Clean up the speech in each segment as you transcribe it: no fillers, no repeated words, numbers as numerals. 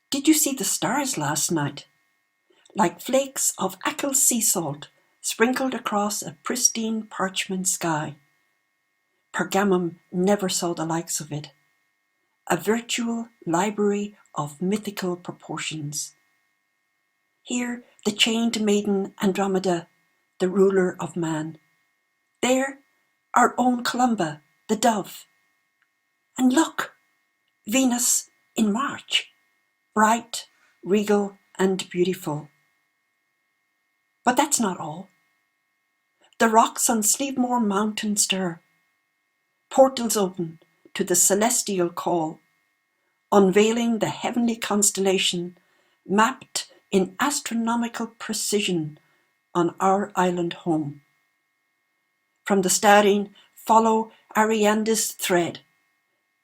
Did you see the stars last night? Like flakes of Achill sea salt sprinkled across a pristine parchment sky. Pergamum never saw the likes of it. A virtual library of mythical proportions. Here the chained maiden Andromeda, the ruler of man. There, our own Columba, the dove. And look, Venus in March, bright, regal, and beautiful. But that's not all. The rocks on Slievemore Mountain stir. Portals open to the celestial call, unveiling the heavenly constellation mapped in astronomical precision on our island home. From the Staring, follow Arianda's thread,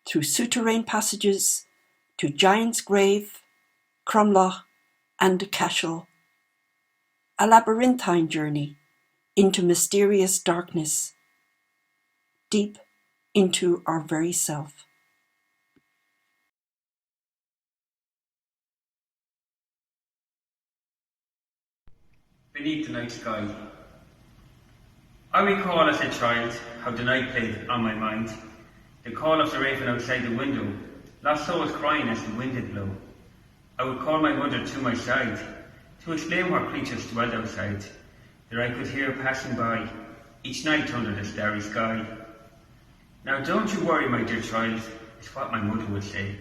through souterrain passages to Giant's Grave, Crumloch, and Cashel. A labyrinthine journey into mysterious darkness, deep into our very self. Beneath the night sky. I recall as a child how the night played on my mind. The call of the raven outside the window, lost souls crying as the wind did blow. I would call my mother to my side to explain what creatures dwelled outside, that I could hear passing by each night under the starry sky. Now don't you worry, my dear child, is what my mother would say.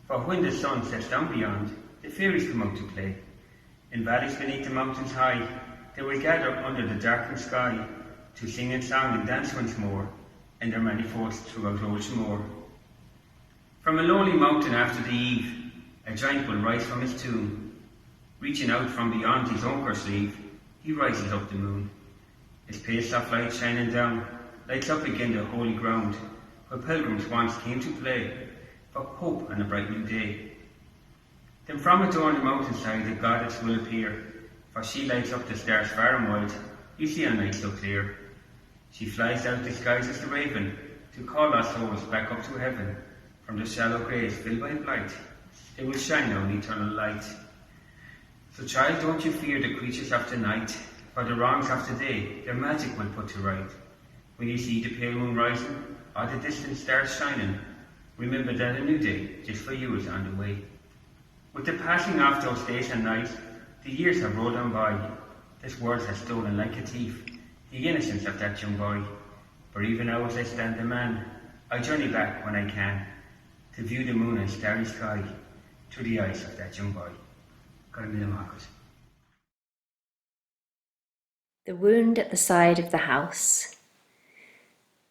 For when the sun sets down beyond, the fairies come out to play. In valleys beneath the mountains high, they will gather under the darkened sky to sing and song and dance once more, in their manifolds throughout ocean moor. From a lonely mountain after the eve, a giant will rise from his tomb. Reaching out from beyond his ochre sleeve, he rises up the moon. His pale soft light shining down, lights up again the holy ground, where pilgrims once came to play, for hope and a bright new day. Then from a door on the mountainside a goddess will appear, for she lights up the stars far and wide, you see on nights so clear. She flies out disguised as the raven, to call our souls back up to heaven, from the shallow graves filled by blight. They will shine now in eternal light. So child, don't you fear the creatures of the night, for the wrongs of the day their magic will put to right. When you see the pale moon rising, or the distant stars shining, remember that a new day just for you is on the way. With the passing of those days and nights, the years have rolled on by. This world has stolen like a thief the innocence of that young boy. For even now as I stand a man, I journey back when I can, to view the moon and starry sky through the eyes of that young boy. The wound at the side of the house.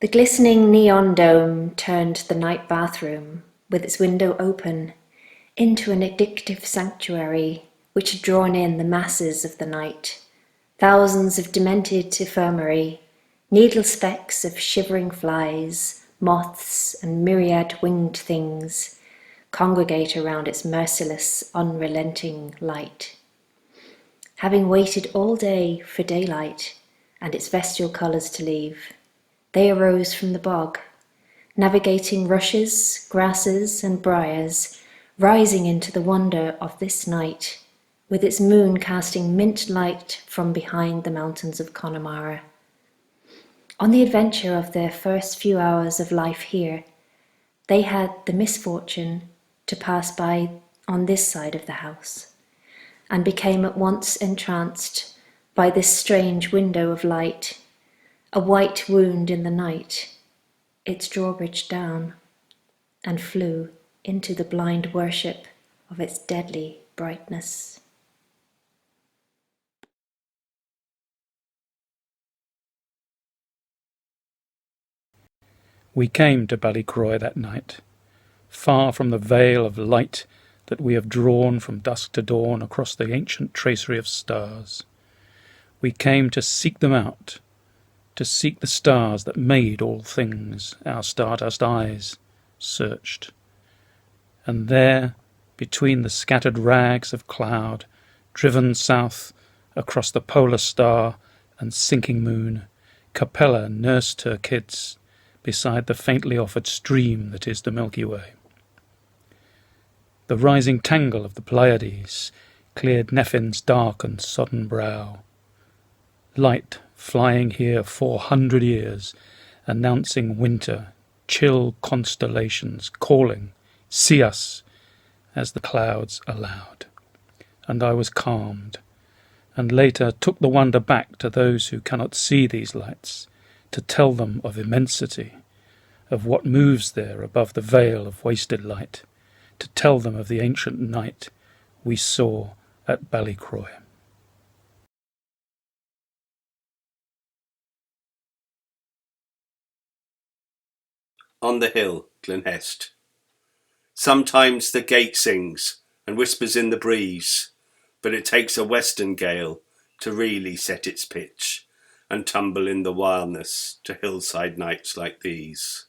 The glistening neon dome turned the night bathroom, with its window open, into an addictive sanctuary which had drawn in the masses of the night. Thousands of demented ephemeræ, needle specks of shivering flies, moths, and myriad winged things congregate around its merciless, unrelenting light. Having waited all day for daylight and its bestial colours to leave, they arose from the bog, navigating rushes, grasses, and briars, rising into the wonder of this night, with its moon casting mint light from behind the mountains of Connemara. On the adventure of their first few hours of life here, they had the misfortune to pass by on this side of the house, and became at once entranced by this strange window of light, a white wound in the night, its drawbridge down, and flew into the blind worship of its deadly brightness. We came to Ballycroy that night, far from the veil of light that we have drawn from dusk to dawn across the ancient tracery of stars. We came to seek them out, to seek the stars that made all things, our stardust eyes searched. And there, between the scattered rags of cloud, driven south across the polar star and sinking moon, Capella nursed her kids beside the faintly offered stream that is the Milky Way. The rising tangle of the Pleiades cleared Nephin's dark and sodden brow. Light flying here 400 years, announcing winter, chill constellations calling, see us, as the clouds allowed. And I was calmed, and later took the wonder back to those who cannot see these lights, to tell them of immensity, of what moves there above the veil of wasted light, to tell them of the ancient night we saw at Ballycroy. On the hill, Glenhest. Sometimes the gate sings and whispers in the breeze, but it takes a western gale to really set its pitch and tumble in the wildness to hillside nights like these.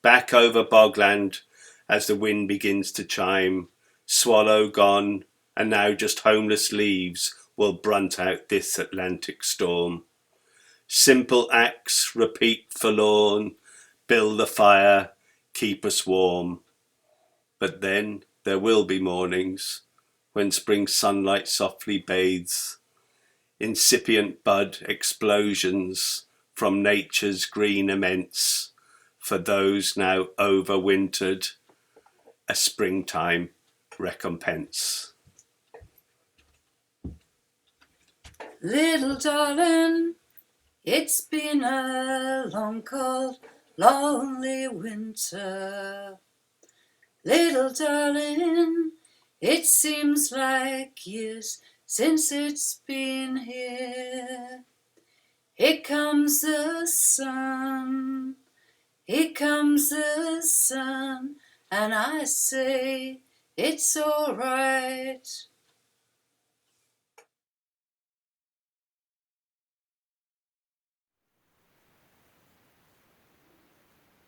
Back over bogland as the wind begins to chime, swallow gone, and now just homeless leaves will brunt out this Atlantic storm. Simple acts repeat forlorn, build the fire, keep us warm. But then there will be mornings when spring sunlight softly bathes, incipient bud explosions from nature's green immense, for those now overwintered, a springtime recompense. Little darling, it's been a long, cold, lonely winter. Little darling, it seems like years since it's been here. Here comes the sun, here comes the sun, and I say it's all right.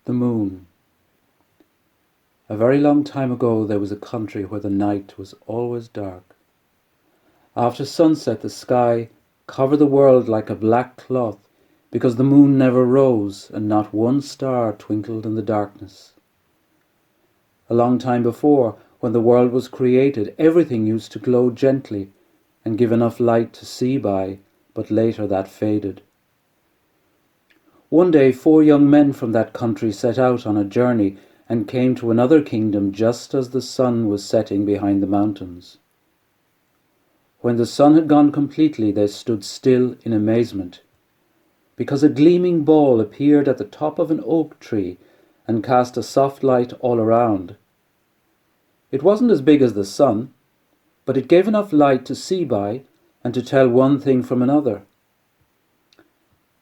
The moon. A very long time ago there was a country where the night was always dark. After sunset the sky covered the world like a black cloth, because the moon never rose and not one star twinkled in the darkness. A long time before, when the world was created, everything used to glow gently and give enough light to see by, but later that faded. One day 4 young men from that country set out on a journey and came to another kingdom just as the sun was setting behind the mountains. When the sun had gone completely, they stood still in amazement, because a gleaming ball appeared at the top of an oak tree and cast a soft light all around. It wasn't as big as the sun, but it gave enough light to see by and to tell one thing from another.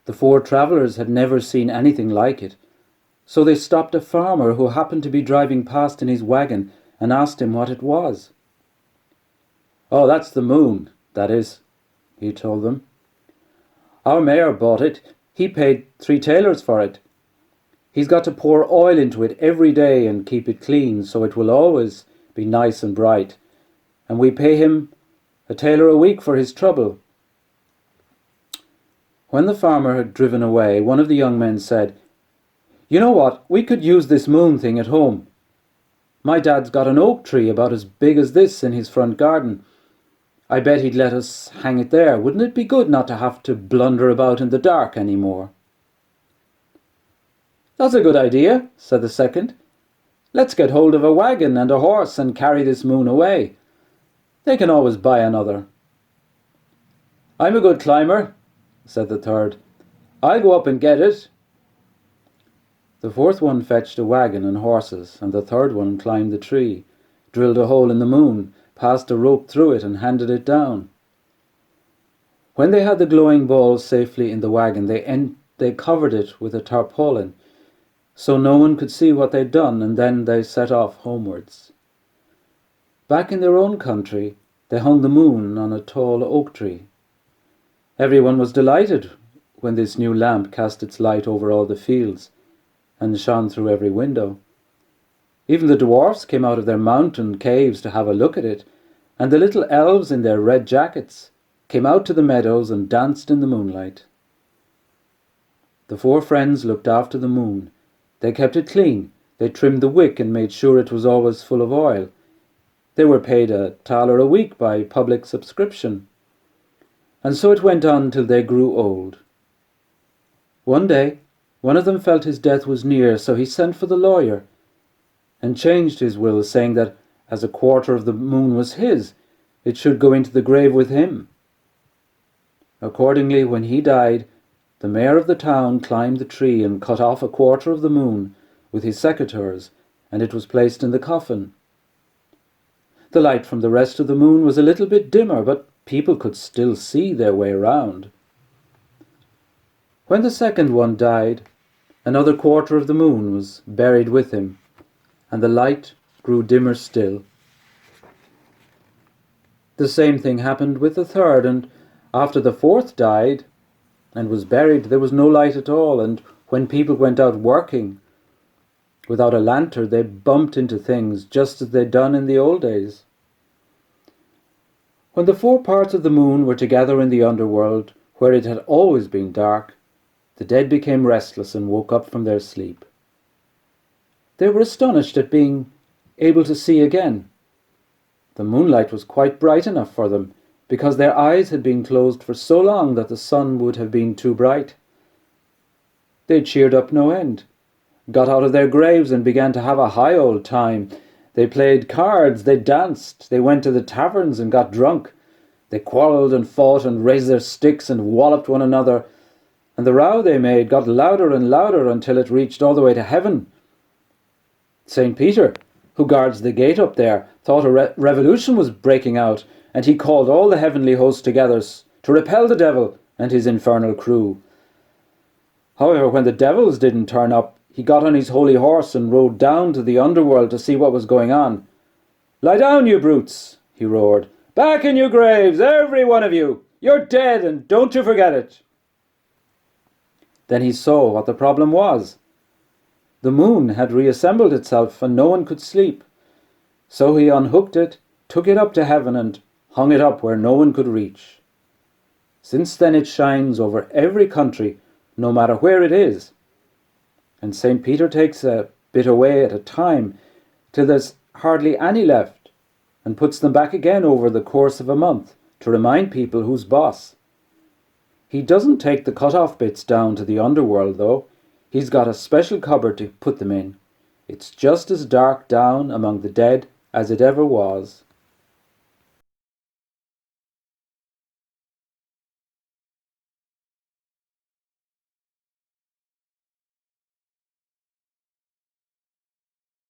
The 4 travellers had never seen anything like it, so they stopped a farmer who happened to be driving past in his wagon and asked him what it was. "Oh, that's the moon, that is," he told them. "Our mayor bought it. He paid 3 tailors for it. He's got to pour oil into it every day and keep it clean so it will always be nice and bright, and we pay him a tailor a week for his trouble." When the farmer had driven away, one of the young men said, "You know what, we could use this moon thing at home. My dad's got an oak tree about as big as this in his front garden. I bet he'd let us hang it there. Wouldn't it be good not to have to blunder about in the dark any more?" "That's a good idea," said the second. "Let's get hold of a wagon and a horse and carry this moon away. They can always buy another." "I'm a good climber," said the third. "I'll go up and get it." The 4th one fetched a wagon and horses, and the 3rd one climbed the tree, drilled a hole in the moon, passed a rope through it and handed it down. When they had the glowing ball safely in the wagon, they covered it with a tarpaulin, so no one could see what they'd done, and then they set off homewards. Back in their own country, they hung the moon on a tall oak tree. Everyone was delighted when this new lamp cast its light over all the fields and shone through every window. Even the dwarfs came out of their mountain caves to have a look at it, and the little elves in their red jackets came out to the meadows and danced in the moonlight. The 4 friends looked after the moon. They kept it clean, they trimmed the wick and made sure it was always full of oil. They were paid $1 a week by public subscription. And so it went on till they grew old. One day, one of them felt his death was near, so he sent for the lawyer and changed his will, saying that as a quarter of the moon was his, it should go into the grave with him. Accordingly, when he died, the mayor of the town climbed the tree and cut off a quarter of the moon with his secateurs, and it was placed in the coffin. The light from the rest of the moon was a little bit dimmer, but people could still see their way round. When the second one died, another quarter of the moon was buried with him, and the light grew dimmer still. The same thing happened with the third, and after the fourth died and was buried, there was no light at all, and when people went out working without a lantern, they bumped into things just as they'd done in the old days. When the 4 parts of the moon were together in the underworld, where it had always been dark, the dead became restless and woke up from their sleep. They were astonished at being able to see again. The moonlight was quite bright enough for them, because their eyes had been closed for so long that the sun would have been too bright. They cheered up no end, got out of their graves and began to have a high old time. They played cards, they danced, they went to the taverns and got drunk. They quarrelled and fought and raised their sticks and walloped one another, and the row they made got louder and louder until it reached all the way to heaven. St. Peter, who guards the gate up there, thought a revolution was breaking out, and he called all the heavenly hosts together to repel the devil and his infernal crew. However, when the devils didn't turn up, he got on his holy horse and rode down to the underworld to see what was going on. "Lie down, you brutes," he roared. "Back in your graves, every one of you. You're dead, and don't you forget it." Then he saw what the problem was. The moon had reassembled itself and no one could sleep. So he unhooked it, took it up to heaven and hung it up where no one could reach. Since then it shines over every country, no matter where it is. And St. Peter takes a bit away at a time till there's hardly any left, and puts them back again over the course of a month to remind people who's boss. He doesn't take the cut-off bits down to the underworld, though. He's got a special cupboard to put them in. It's just as dark down among the dead as it ever was.